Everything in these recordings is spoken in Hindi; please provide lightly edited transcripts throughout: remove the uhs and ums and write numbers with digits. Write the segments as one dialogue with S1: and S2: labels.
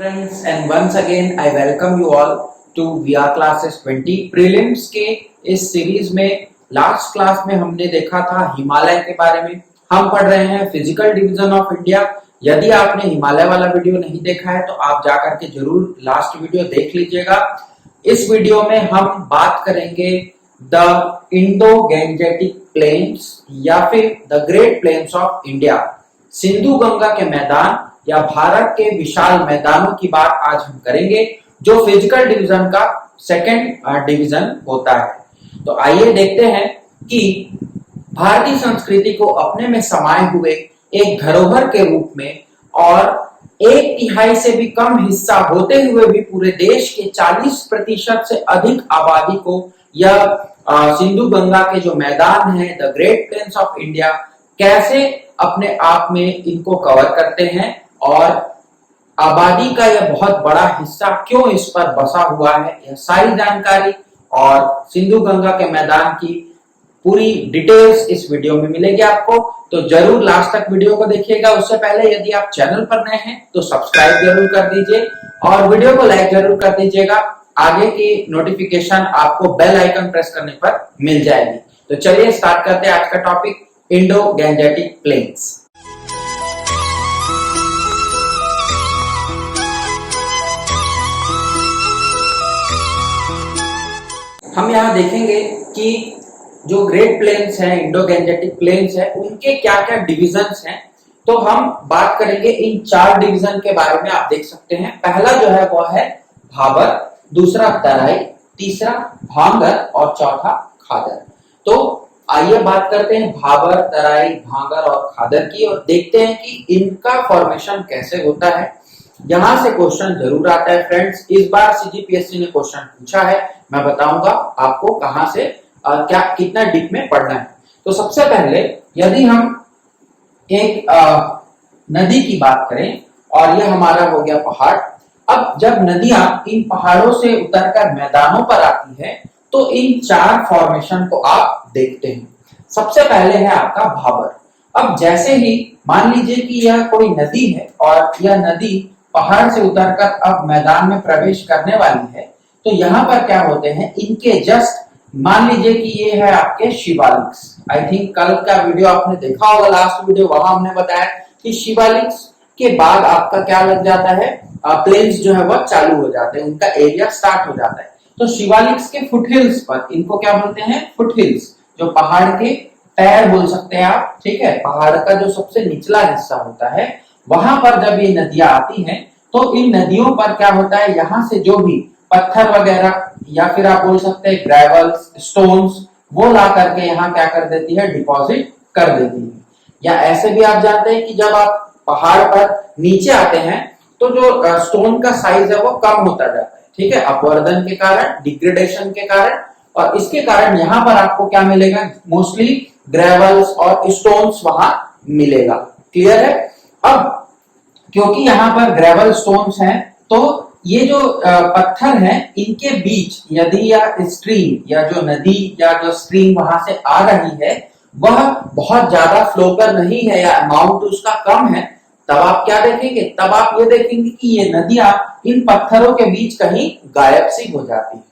S1: Friends, and once again I welcome you all to VR Classes 20 prelims के इस सीरीज में लास्ट क्लास में हमने देखा था हिमालय के बारे में। हम पढ़ रहे हैं फिजिकल डिवीजन ऑफ इंडिया। यदि आपने हिमालय वाला वीडियो नहीं देखा है तो आप जाकर के जरूर लास्ट वीडियो देख लीजिएगा। इस वीडियो में हम बात करेंगे द इंडो गैंजेटिक प्लेन्स या फिर the Great Plains of India, Sindhu Ganga के मैदान या भारत के विशाल मैदानों की बात आज हम करेंगे, जो फिजिकल डिवीजन का सेकंड डिवीजन होता है। तो आइए देखते हैं कि भारतीय संस्कृति को अपने में समाये हुए एक धरोहर के रूप में और 1/3 से भी कम हिस्सा होते हुए भी पूरे देश के 40% से अधिक आबादी को यह सिंधु गंगा के जो मैदान है the Great Plains of India कैसे अपने आप में इनको कवर करते हैं और आबादी का यह बहुत बड़ा हिस्सा क्यों इस पर बसा हुआ है, यह सारी जानकारी और सिंधु गंगा के मैदान की पूरी डिटेल्स इस वीडियो में मिलेगी आपको। तो जरूर लास्ट तक वीडियो को देखिएगा। उससे पहले यदि आप चैनल पर नए हैं तो सब्सक्राइब जरूर कर दीजिए और वीडियो को लाइक जरूर कर दीजिएगा। आगे की नोटिफिकेशन आपको बेल आइकन प्रेस करने पर मिल जाएगी। तो चलिए स्टार्ट करते हैं आज का टॉपिक, इंडो गैंजेटिक प्लेन्स। हम यहाँ देखेंगे कि जो ग्रेट प्लेन्स हैं, इंडो गैंजेटिक प्लेन्स हैं, उनके क्या क्या डिविजन्स हैं। तो हम बात करेंगे इन 4 डिवीजन के बारे में। आप देख सकते हैं पहला जो है वो है भाबर, दूसरा तराई, तीसरा भांगर और चौथा खादर। तो आइए बात करते हैं भाबर, तराई, भांगर और खादर की और देखते हैं कि इनका फॉर्मेशन कैसे होता है। यहां से क्वेश्चन जरूर आता है फ्रेंड्स। इस बार सीजीपीएससी ने क्वेश्चन पूछा है, मैं बताऊंगा आपको कहां से क्या कितना डीप में पढ़ना है। तो सबसे पहले यदि हम एक नदी की बात करें और यह हमारा हो गया पहाड़। अब जब नदियां इन पहाड़ों से उतरकर मैदानों पर आती है तो इन 4 फॉर्मेशन को आप देखते हैं। सबसे पहले है आपका भाबर। अब जैसे ही मान लीजिए कि यह कोई नदी है और यह नदी पहाड़ से उतरकर अब मैदान में प्रवेश करने वाली है, तो यहाँ पर क्या होते हैं, इनके जस्ट मान लीजिए कि ये है आपके शिवालिक्स। आई थिंक कल का वीडियो आपने देखा होगा, लास्ट वीडियो, वहां हमने बताया कि शिवालिक्स के बाद आपका क्या लग जाता है, प्लेन्स जो है वह चालू हो जाते हैं, उनका एरिया स्टार्ट हो जाता है। तो शिवालिक्स के फुटहिल्स पर, इनको क्या बोलते हैं, फुटहिल्स, जो पहाड़ के पैर बोल सकते हैं आप, ठीक है, पहाड़ का जो सबसे निचला हिस्सा होता है, वहां पर जब ये नदियां आती हैं तो इन नदियों पर क्या होता है, यहाँ से जो भी पत्थर वगैरह या फिर आप बोल सकते हैं ग्रेवल्स, स्टोन्स, वो ला करके यहाँ क्या कर देती है, डिपॉजिट कर देती है। या ऐसे भी आप जानते हैं कि जब आप पहाड़ पर नीचे आते हैं तो जो स्टोन का साइज है वो कम होता जाता है, ठीक है, अपवर्दन के कारण, डिग्रेडेशन के कारण, और इसके कारण यहाँ पर आपको क्या मिलेगा, मोस्टली ग्रेवल्स और स्टोन्स वहां मिलेगा। क्लियर है। अब क्योंकि यहाँ पर ग्रेवल स्टोन्स हैं तो ये जो पत्थर हैं इनके बीच यदि या स्ट्रीम या जो नदी या जो स्ट्रीम वहां से आ रही है वह बहुत ज्यादा फ्लो पर नहीं है या अमाउंट उसका कम है, तब आप क्या देखेंगे, तब आप ये देखेंगे कि ये नदियां इन पत्थरों के बीच कहीं गायब सी हो जाती है।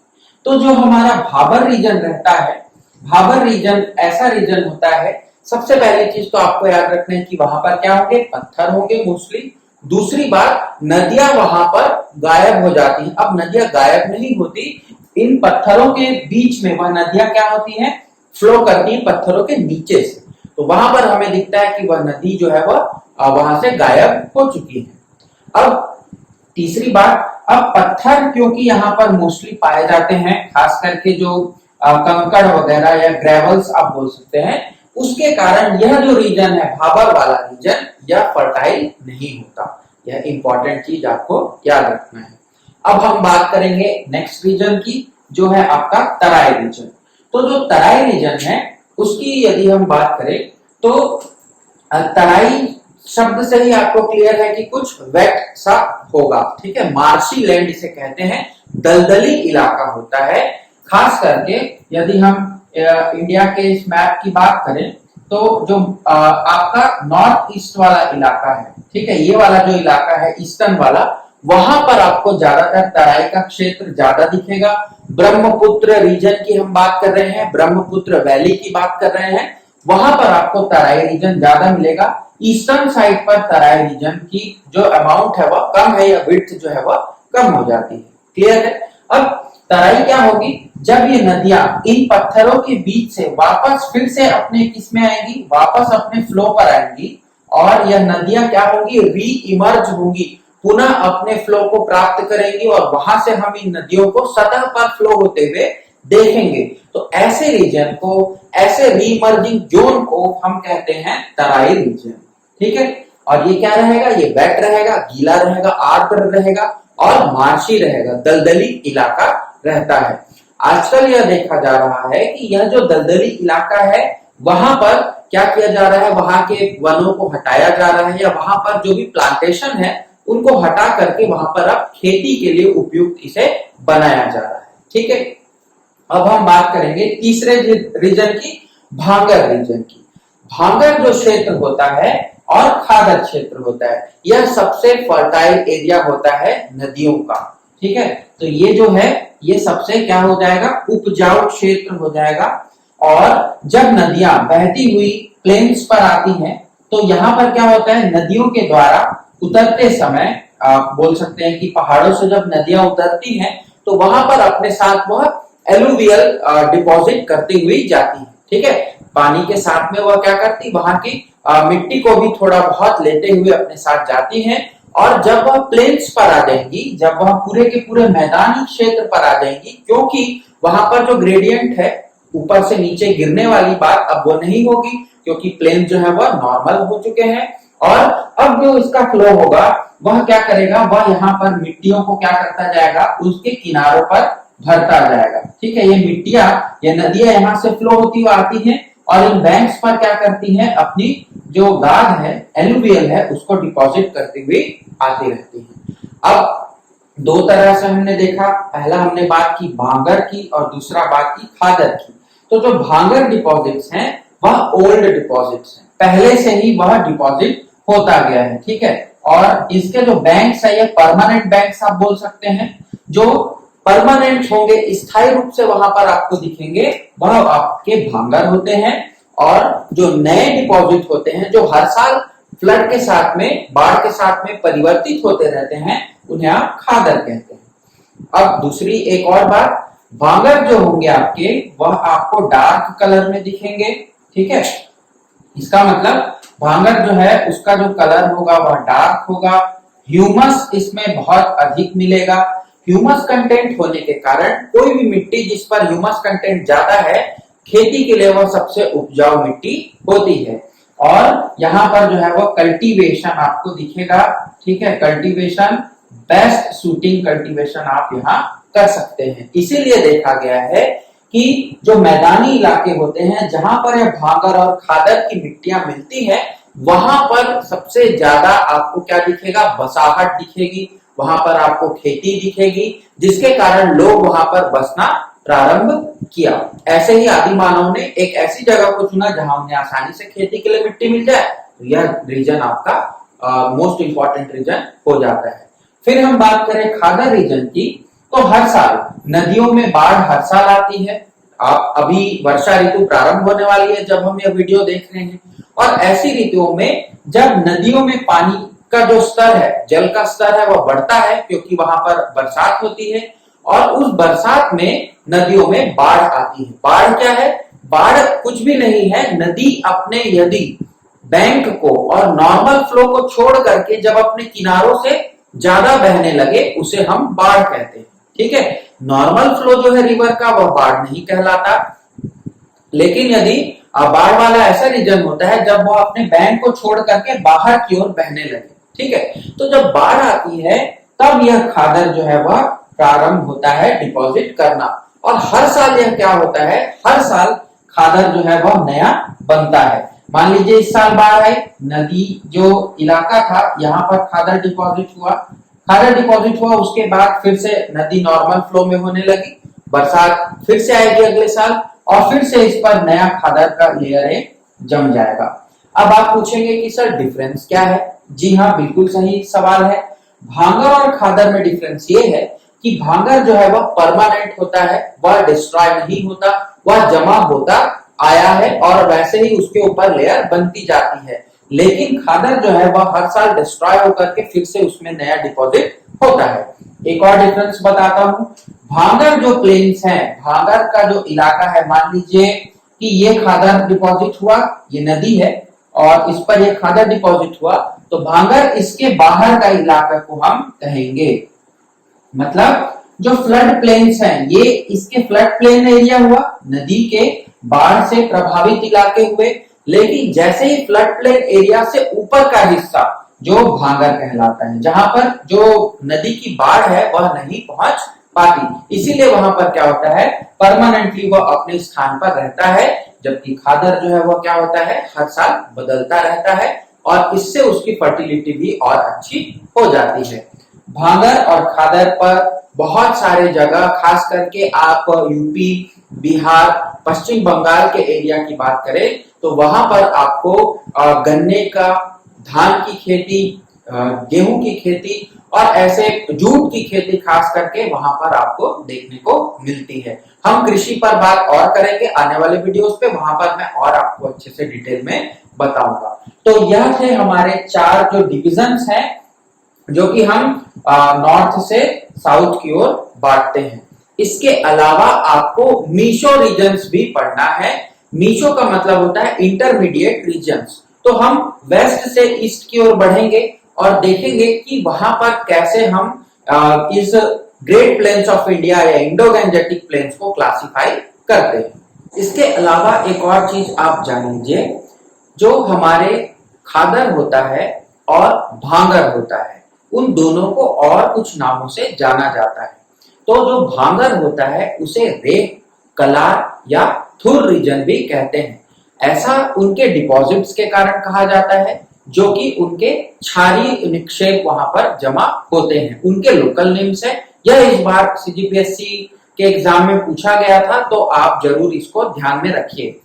S1: तो जो हमारा भाबर रीजन रहता है, भाबर रीजन ऐसा रीजन होता है, सबसे पहली चीज तो आपको याद रखना है कि वहां पर क्या होंगे, पत्थर होंगे मोस्टली। दूसरी बात, नदियां वहां पर गायब हो जाती हैं। अब नदियां गायब नहीं होती, इन पत्थरों के बीच में वह नदियां क्या होती हैं, फ्लो करती हैं पत्थरों के नीचे से। तो वहां पर हमें दिखता है कि वह नदी जो है वह वहां से गायब हो चुकी है। अब तीसरी बात, अब पत्थर क्योंकि यहाँ पर मोस्टली पाए जाते हैं, खास करके जो कंकड़ वगैरह या ग्रेवल्स आप बोल सकते हैं, उसके कारण यह जो रीजन है भाबर वाला रीजन, यह फर्टाइल नहीं होता। यह इंपॉर्टेंट चीज आपको याद रखना है। अब हम बात करेंगे नेक्स्ट रीजन की, जो है आपका तराई रीजन। तो जो तराई रीजन है उसकी यदि हम बात करें तो तराई शब्द से ही आपको क्लियर है कि कुछ वेट सा होगा, ठीक है, मार्शी लैंड इसे कहते हैं, दलदली इलाका होता है। खास करके यदि हम इंडिया के इस मैप की बात करें तो जो आपका नॉर्थ ईस्ट वाला इलाका है, ठीक है, ये वाला जो इलाका है ईस्टर्न वाला, वहां पर आपको ज्यादातर तराई का क्षेत्र ज्यादा दिखेगा। ब्रह्मपुत्र रीजन की हम बात कर रहे हैं, ब्रह्मपुत्र वैली की बात कर रहे हैं, वहां पर आपको तराई रीजन ज्यादा मिलेगा। ईस्टर्न साइड पर तराई रीजन की जो अमाउंट है वह कम है, या विड्थ जो है वह कम हो जाती है। क्लियर है? अब तराई क्या होगी, जब ये नदियां इन पत्थरों के बीच से वापस फिर से अपने किसमें आएंगी, वापस अपने फ्लो पर आएंगी, और यह नदियां क्या होंगी, री इमर्ज होंगी, पुनः अपने फ्लो को प्राप्त करेंगी, और वहां से हम इन नदियों को सतह पर फ्लो होते हुए देखेंगे। तो ऐसे रीजन को, ऐसे रीमर्जिंग जोन को हम कहते हैं तराई रीजन। ठीक है? और ये क्या रहेगा, ये वेट रहेगा, गीला रहेगा, आर्द्र रहेगा और मार्शी रहेगा, दलदली इलाका रहता है। आजकल यह देखा जा रहा है कि यह जो दलदली इलाका है वहां पर क्या किया जा रहा है, वहां के वनों को हटाया जा रहा है, या वहां पर जो भी प्लांटेशन है उनको हटा करके वहां पर अब खेती के लिए उपयुक्त इसे बनाया जा रहा है। ठीक है? अब हम बात करेंगे तीसरे रीजन की, भांगर रीजन की। भांगर जो क्षेत्र होता है और खादर क्षेत्र होता है, यह सबसे फर्टाइल एरिया होता है नदियों का। ठीक है? तो ये जो है ये सबसे क्या हो जाएगा, उपजाऊ क्षेत्र हो जाएगा। और जब नदियां बहती हुई प्लेन्स पर आती हैं तो यहाँ पर क्या होता है, नदियों के द्वारा उतरते समय आप बोल सकते हैं कि पहाड़ों से जब नदियां उतरती हैं तो वहां पर अपने साथ वह एलुवियल डिपॉजिट करती हुई जाती है। ठीक है? पानी के साथ में वह क्या करती, वहां की मिट्टी को भी थोड़ा बहुत लेते हुए अपने साथ जाती हैं, और जब वह प्लेन्स पर आ जाएंगी, जब वह पूरे के पूरे मैदानी क्षेत्र पर आ जाएंगी, क्योंकि वहां पर जो ग्रेडियंट है ऊपर से नीचे गिरने वाली बात अब वो नहीं होगी, क्योंकि प्लेन जो है वह नॉर्मल हो चुके हैं। और अब जो इसका फ्लो होगा वह क्या करेगा, वह यहाँ पर मिट्टियों को क्या करता जाएगा, उसके किनारों पर भरता जाएगा। ठीक है? ये मिट्टियां, ये नदियां यहाँ से फ्लो होती हुई आती हैं और इन बैंक्स पर क्या करती हैं, अपनी जो गाद है, एलुवियल है, उसको डिपॉजिट करती हुई आती रहती है। अब दो तरह से हमने देखा, पहला हमने बात की भांगर की और दूसरा बात की खादर की। तो जो भांगर डिपॉजिट्स हैं वह ओल्ड डिपॉजिट्स हैं, पहले से ही वह डिपॉजिट होता गया है। ठीक है? और इसके जो बैंक्स है ये परमानेंट बैंक्स आप बोल सकते हैं, जो परमानेंट होंगे, स्थायी रूप से वहां पर आपको दिखेंगे, वह आपके भांगर होते हैं। और जो नए डिपॉजिट होते हैं जो हर साल फ्लड के साथ में, बाढ़ के साथ में परिवर्तित होते रहते हैं, उन्हें आप खादर कहते हैं। अब दूसरी एक और बात, भांगर जो होंगे आपके वह आपको डार्क कलर में दिखेंगे। ठीक है? इसका मतलब भांगर जो है उसका जो कलर होगा वह डार्क होगा, ह्यूमस इसमें बहुत अधिक मिलेगा। ह्यूमस कंटेंट होने के कारण कोई भी मिट्टी जिस पर ह्यूमस कंटेंट ज्यादा है, खेती के लिए वह सबसे उपजाऊ मिट्टी होती है। और यहाँ पर जो है वो कल्टीवेशन आपको दिखेगा। ठीक है? कल्टीवेशन, बेस्ट सूटिंग कल्टीवेशन आप यहाँ कर सकते हैं। इसीलिए देखा गया है कि जो मैदानी इलाके होते हैं जहां पर यह भांगर और खादर की मिट्टियां मिलती हैं, वहां पर सबसे ज्यादा आपको क्या दिखेगा, बसाहट दिखेगी, वहां पर आपको खेती दिखेगी, जिसके कारण लोग वहां पर बसना प्रारंभ किया। ऐसे ही आदि मानव ने एक ऐसी जगह को चुना जहां उन्हें आसानी से खेती के लिए मिट्टी मिल जाए, तो यह रीजन आपका मोस्ट इंपॉर्टेंट रीजन हो जाता है। फिर हम बात करें खादर रीजन की, तो हर साल नदियों में बाढ़ हर साल आती है। आप अभी वर्षा ऋतु प्रारंभ होने वाली है जब हम यह वीडियो देख रहे हैं, और ऐसी ऋतुओं में जब नदियों में पानी का जो स्तर है, जल का स्तर है, वह बढ़ता है, क्योंकि वहां पर बरसात होती है, और उस बरसात में नदियों में बाढ़ आती है। बाढ़ क्या है? बाढ़ कुछ भी नहीं है, नदी अपने यदि बैंक को और नॉर्मल फ्लो को छोड़ करके जब अपने किनारों से ज्यादा बहने लगे, उसे हम बाढ़ कहते हैं। ठीक है? नॉर्मल फ्लो जो है रिवर का वह बाढ़ नहीं कहलाता, लेकिन यदि बाढ़ वाला ऐसा रीजन होता है जब वो अपने बैंक को छोड़ करके बाहर की ओर बहने लगे। ठीक है? तो जब बाढ़ आती है तब यह खादर जो है वह प्रारंभ होता है डिपॉजिट करना, और हर साल यह क्या होता है, हर साल खादर जो है वह नया बनता है। मान लीजिए इस साल बाढ़ आई, नदी जो इलाका था यहाँ पर खादर डिपॉजिट हुआ, खादर डिपॉजिट हुआ, उसके बाद फिर से नदी नॉर्मल फ्लो में होने लगी, बरसात फिर से आएगी अगले साल, और फिर से इस पर नया खादर का लेयर जम जाएगा। अब आप पूछेंगे कि सर डिफरेंस क्या है? जी हाँ, बिल्कुल सही सवाल है। भांगर और खादर में डिफरेंस ये है कि भांगर जो है वह परमानेंट होता है, वह डिस्ट्रॉय नहीं होता, वह जमा होता आया है और वैसे ही उसके ऊपर लेयर बनती जाती है। लेकिन खादर जो है वह हर साल डिस्ट्रॉय होकर के फिर से उसमें नया डिपॉजिट होता है। एक और डिफरेंस बताता हूं, भांगर जो प्लेन्स हैं, भांगर का जो इलाका है, मान लीजिए कि ये खादर डिपॉजिट हुआ, ये नदी है और इस पर ये खादर डिपॉजिट हुआ, तो भांगर इसके बाहर का इलाका को हम कहेंगे। मतलब जो फ्लड प्लेन्स हैं, ये इसके फ्लड प्लेन एरिया हुआ, नदी के बाढ़ से प्रभावित इलाके हुए, लेकिन जैसे ही फ्लड प्लेन एरिया से ऊपर का हिस्सा जो भांगर कहलाता है, जहां पर जो नदी की बाढ़ है वह नहीं पहुंच पाती, इसीलिए वहां पर क्या होता है, परमानेंटली वह अपने स्थान पर रहता है। जबकि खादर जो है वह क्या होता है, हर साल बदलता रहता है और इससे उसकी फर्टिलिटी भी और अच्छी हो जाती है। भांगर और खादर पर बहुत सारे जगह, खास करके आप यूपी, बिहार, पश्चिम बंगाल के एरिया की बात करें तो वहां पर आपको गन्ने का, धान की खेती, गेहूं की खेती और ऐसे जूट की खेती खास करके वहां पर आपको देखने को मिलती है। हम कृषि पर बात और करेंगे आने वाले वीडियोस पे, वहां पर मैं और आपको अच्छे से डिटेल में बताऊंगा। तो यह थे हमारे 4 जो डिविजन्स हैं जो कि हम नॉर्थ से साउथ की ओर बांटते हैं। इसके अलावा आपको मीसो रीजन्स भी पढ़ना है। मीसो का मतलब होता है इंटरमीडिएट रीजन्स। तो हम वेस्ट से ईस्ट की ओर बढ़ेंगे और देखेंगे कि वहां पर कैसे हम इस ग्रेट प्लेन्स ऑफ इंडिया या इंडो गैंजेटिक प्लेन्स को क्लासिफाई करते हैं। इसके अलावा एक और चीज आप जान लीजिए, जो हमारे खादर होता है और भांगर होता है, उन दोनों को और कुछ नामों से जाना जाता है। तो जो भांगर होता है उसे रेत, कलार या थुर रीजन भी कहते हैं। ऐसा उनके डिपॉजिट्स के कारण कहा जाता है, जो कि उनके क्षारीय निक्षेप वहां पर जमा होते हैं, उनके लोकल नेम्स है। यह इस बार सीजीपीएससी के एग्जाम में पूछा गया था, तो आप जरूर इसको ध्यान में रखिए।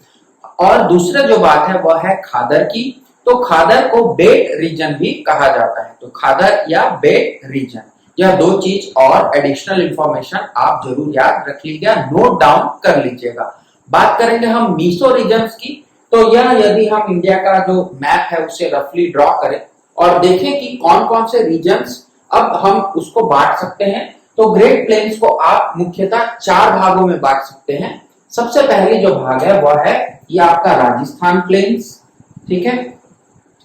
S1: और दूसरा जो बात है वह है खादर की। तो खादर को बेट रीजन भी कहा जाता है। तो खादर या बेट रीजन, यह 2 चीज और एडिशनल इंफॉर्मेशन आप जरूर याद रख लीजिएगा, नोट डाउन कर लीजिएगा। बात करेंगे हम मीसो रीजन्स की। तो यह, यदि हम इंडिया का जो मैप है उसे रफली ड्रॉ करें और देखें कि कौन कौन से रीजन्स अब हम उसको बांट सकते हैं, तो ग्रेट प्लेन्स को आप मुख्यतः 4 भागों में बांट सकते हैं। सबसे पहले जो भाग है वह है ये आपका राजस्थान प्लेन्स। ठीक है,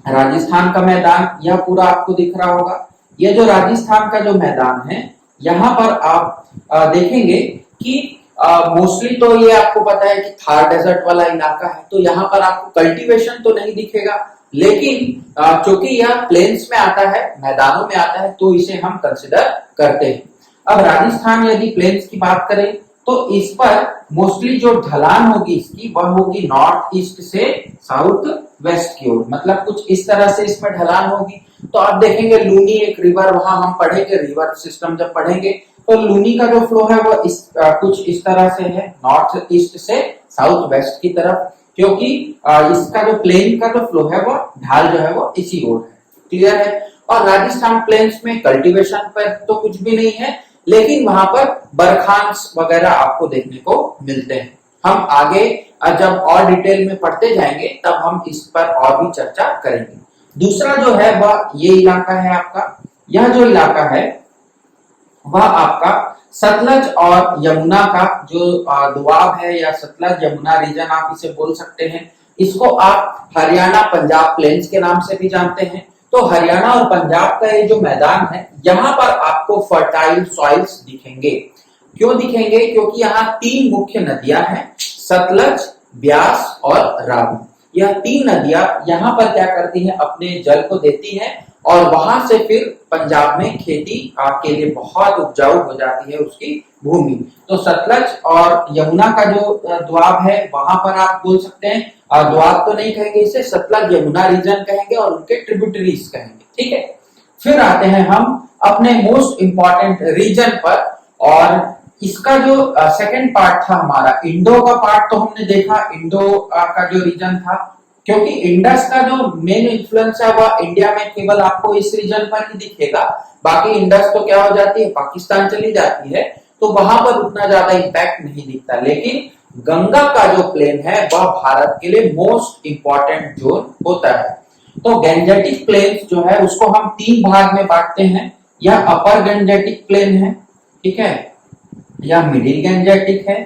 S1: राजस्थान का मैदान यह पूरा आपको दिख रहा होगा। ये जो राजस्थान का जो मैदान है, यहाँ पर आप देखेंगे कि मोस्टली तो ये आपको पता है कि थार डेजर्ट वाला इलाका है, तो यहाँ पर आपको कल्टीवेशन तो नहीं दिखेगा, लेकिन चूंकि यह प्लेन्स में आता है, मैदानों में आता है, तो इसे हम कंसिडर करते हैं। अब राजस्थान यदि प्लेन्स की बात करें तो इस पर मोस्टली जो ढलान होगी इसकी, वह होगी नॉर्थ ईस्ट से साउथ वेस्ट की ओर, मतलब कुछ इस तरह से इसमें ढलान होगी। तो आप देखेंगे लूनी एक रिवर, वहां हम पढ़ेंगे रिवर सिस्टम जब पढ़ेंगे, तो लूनी का जो फ्लो है वो कुछ इस तरह से है, नॉर्थ ईस्ट से साउथ वेस्ट की तरफ, क्योंकि इसका जो प्लेन का जो फ्लो है वो ढाल जो है वो इसी ओर है। क्लियर है। और राजस्थान प्लेन्स में कल्टीवेशन पर तो कुछ भी नहीं है, लेकिन वहां पर बरखांस वगैरह आपको देखने को मिलते हैं। हम आगे जब और डिटेल में पढ़ते जाएंगे तब हम इस पर और भी चर्चा करेंगे। दूसरा जो है वह ये इलाका है आपका। यह जो इलाका है वह आपका सतलज और यमुना का जो दुआब है, या सतलज यमुना रीजन आप इसे बोल सकते हैं। इसको आप हरियाणा पंजाब प्लेन्स के नाम से भी जानते हैं। तो हरियाणा और पंजाब का ये जो मैदान है, यहाँ पर आपको फर्टाइल सॉइल्स दिखेंगे। क्यों दिखेंगे? क्योंकि यहाँ 3 मुख्य नदियां हैं, सतलज, ब्यास और रावी। यह 3 नदियां यहाँ पर क्या करती हैं, अपने जल को देती हैं और वहां से फिर पंजाब में खेती के लिए बहुत उपजाऊ हो जाती है उसकी भूमि। तो सतलज और यमुना का जो द्वाब है वहां पर आप बोल सकते हैं, द्वाब तो नहीं कहेंगे इसे, सतलज यमुना रीजन कहेंगे और उनके ट्रिब्यूटरीज कहेंगे। ठीक है, फिर आते हैं हम अपने मोस्ट इंपॉर्टेंट रीजन पर। और इसका जो सेकंड पार्ट था हमारा, इंडो का पार्ट तो हमने देखा, इंडो का जो रीजन था, क्योंकि इंडस का जो मेन इन्फ्लुएंस है वह इंडिया में केवल आपको इस रीजन पर ही दिखेगा, बाकी इंडस तो क्या हो जाती है, पाकिस्तान चली जाती है, तो वहां पर उतना ज्यादा इंपैक्ट नहीं दिखता। लेकिन गंगा का जो प्लेन है वह भारत के लिए मोस्ट इंपॉर्टेंट जोन होता है। तो गैंजेटिक प्लेन्स जो है उसको हम तीन भाग में बांटते हैं। यह अपर गैंजेटिक प्लेन है, ठीक है, या मिडिल गैंजेटिक है,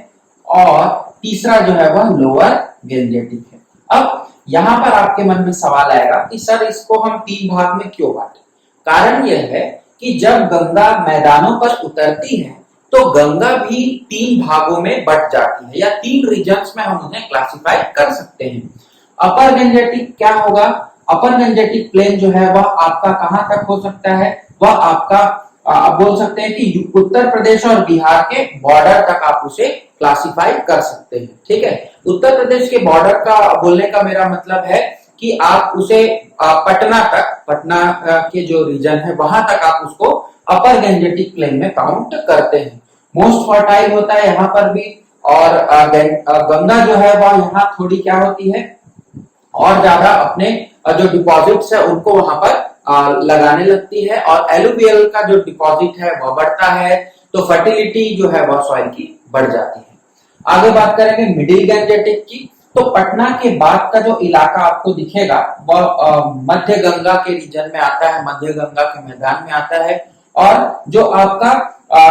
S1: और तीसरा जो है वह लोअर गैंजेटिक है। अब यहां पर आपके मन में सवाल आएगा कि सर इसको हम तीन भाग में क्यों बांटे। कारण यह है कि जब गंगा मैदानों पर उतरती है तो गंगा भी तीन भागों में बट जाती है, या तीन रीजन्स में हम उन्हें क्लासिफाई कर सकते हैं। अपर गंजेटिक क्या होगा, अपर गंजेटिक प्लेन जो है वह आपका कहां तक हो सकता है, वह आपका आप बोल सकते हैं कि उत्तर प्रदेश और बिहार के बॉर्डर तक आप उसे क्लासिफाई कर सकते हैं। ठीक है, उत्तर प्रदेश के बॉर्डर का बोलने का मेरा मतलब है कि आप उसे पटना तक, पटना के जो रीजन है वहां तक आप उसको अपर गैंजेटिक प्लेन में काउंट करते हैं। मोस्ट फर्टाइल होता है यहाँ पर भी, और गंगा जो है वह यहाँ थोड़ी क्या होती है, और ज्यादा अपने जो डिपॉजिट्स है उनको वहां पर लगाने लगती है, और एलुवियल का जो डिपॉजिट है वह बढ़ता है, तो फर्टिलिटी जो है वह सॉइल की बढ़ जाती है। आगे बात करेंगे मिडिल गैंजेटिक की, तो पटना के बाद का जो इलाका आपको दिखेगा वह मध्य गंगा के रीजन में आता है, मध्य गंगा के मैदान में आता है, और जो आपका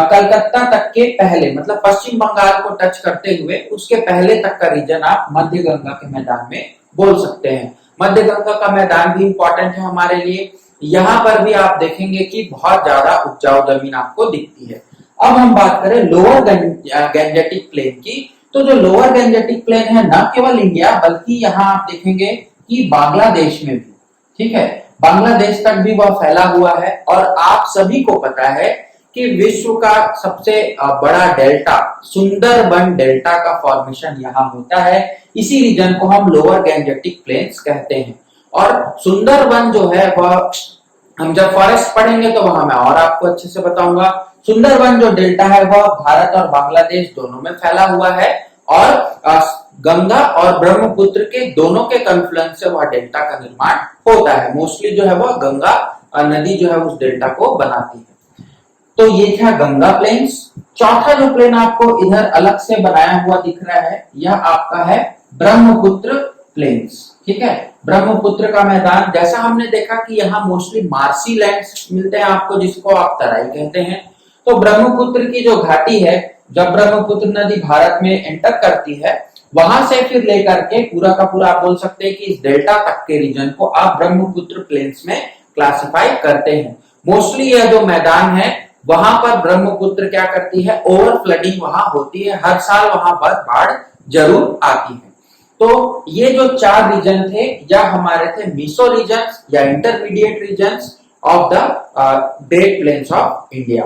S1: कलकत्ता तक के पहले, मतलब पश्चिम बंगाल को टच करते हुए उसके पहले तक का रीजन आप मध्य गंगा के मैदान में बोल सकते हैं। मध्य गंगा का मैदान भी इंपॉर्टेंट है हमारे लिए। यहाँ पर भी आप देखेंगे कि बहुत ज्यादा उपजाऊ जमीन आपको दिखती है। अब हम बात करें लोअर गैंजेटिक प्लेन की, तो जो लोअर गैंजेटिक प्लेन है न केवल इंडिया बल्कि यहाँ आप देखेंगे कि बांग्लादेश में भी, ठीक है, बांग्लादेश तक भी वह फैला हुआ है। और आप सभी को पता है कि विश्व का सबसे बड़ा डेल्टा सुंदरबन डेल्टा का फॉर्मेशन यहाँ होता है। इसी रीजन को हम लोअर गैंजेटिक प्लेन्स कहते हैं। और सुंदरबन जो है वह हम जब फॉरेस्ट पढ़ेंगे तो वहां मैं और आपको अच्छे से बताऊंगा। सुंदरबन जो डेल्टा है वह भारत और बांग्लादेश दोनों में फैला हुआ है, और गंगा और ब्रह्मपुत्र के दोनों के कन्फ्लुएंस से वह डेल्टा का निर्माण होता है। मोस्टली जो है वह गंगा नदी जो है उस डेल्टा को बनाती है। तो ये था गंगा प्लेन्स। चौथा जो प्लेन आपको इधर अलग से बनाया हुआ दिख रहा है यह आपका है ब्रह्मपुत्र प्लेन्स। ठीक है, ब्रह्मपुत्र का मैदान, जैसा हमने देखा कि यहाँ मोस्टली मार्सी लैंड्स मिलते हैं आपको, जिसको आप तराई कहते हैं। तो ब्रह्मपुत्र की जो घाटी है, जब ब्रह्मपुत्र नदी भारत में एंटर करती है, वहां से फिर लेकर के पूरा का पूरा आप बोल सकते हैं कि इस डेल्टा तक के रीजन को आप ब्रह्मपुत्र प्लेन्स में क्लासिफाई करते हैं। मोस्टली यह जो मैदान है वहां पर ब्रह्मपुत्र क्या करती है, ओवर फ्लडिंग वहां होती है, हर साल वहां पर बाढ़ जरूर आती है। तो ये जो चार रीजन थे या हमारे थे मीसो रीजन या intermediate region of the Great Plains of India.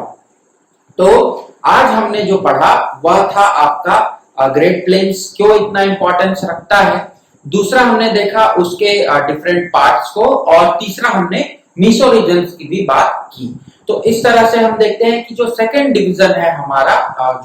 S1: तो आज हमने जो पढ़ा वह था आपका ग्रेट प्लेन्स क्यों इतना इंपॉर्टेंस रखता है, दूसरा हमने देखा उसके डिफरेंट पार्ट्स को, और तीसरा हमने मीसो रीजन्स की भी बात की। तो इस तरह से हम देखते हैं कि जो सेकंड डिवीजन है हमारा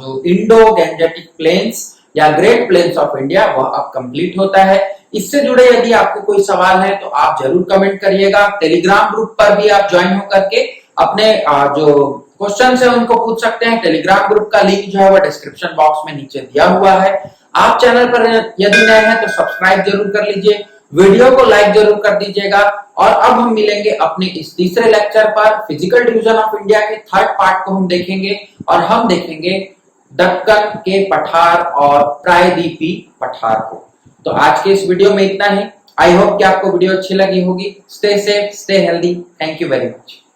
S1: जो इंडो गैंजेटिक प्लेन्स या ग्रेट प्लेन्स ऑफ इंडिया वह अब कंप्लीट होता है। इससे जुड़े यदि आपको कोई सवाल है तो आप जरूर कमेंट करिएगा। टेलीग्राम ग्रुप पर भी आप ज्वाइन होकर के अपने जो क्वेश्चन है उनको पूछ सकते हैं। टेलीग्राम ग्रुप का लिंक जो है वो डिस्क्रिप्शन बॉक्स में नीचे दिया हुआ है। आप चैनल पर यदि नए हैं तो सब्सक्राइब जरूर कर लीजिए, वीडियो को लाइक जरूर कर दीजिएगा। और अब हम मिलेंगे अपने इस तीसरे लेक्चर पर। फिजिकल डिवीजन ऑफ इंडिया के थर्ड पार्ट को हम देखेंगे, और हम देखेंगे दक्कन के पठार और प्रायद्वीपी पठार को। तो आज के इस वीडियो में इतना ही। आई होप कि आपको वीडियो अच्छी लगी होगी। Stay safe, stay healthy. Thank you very much.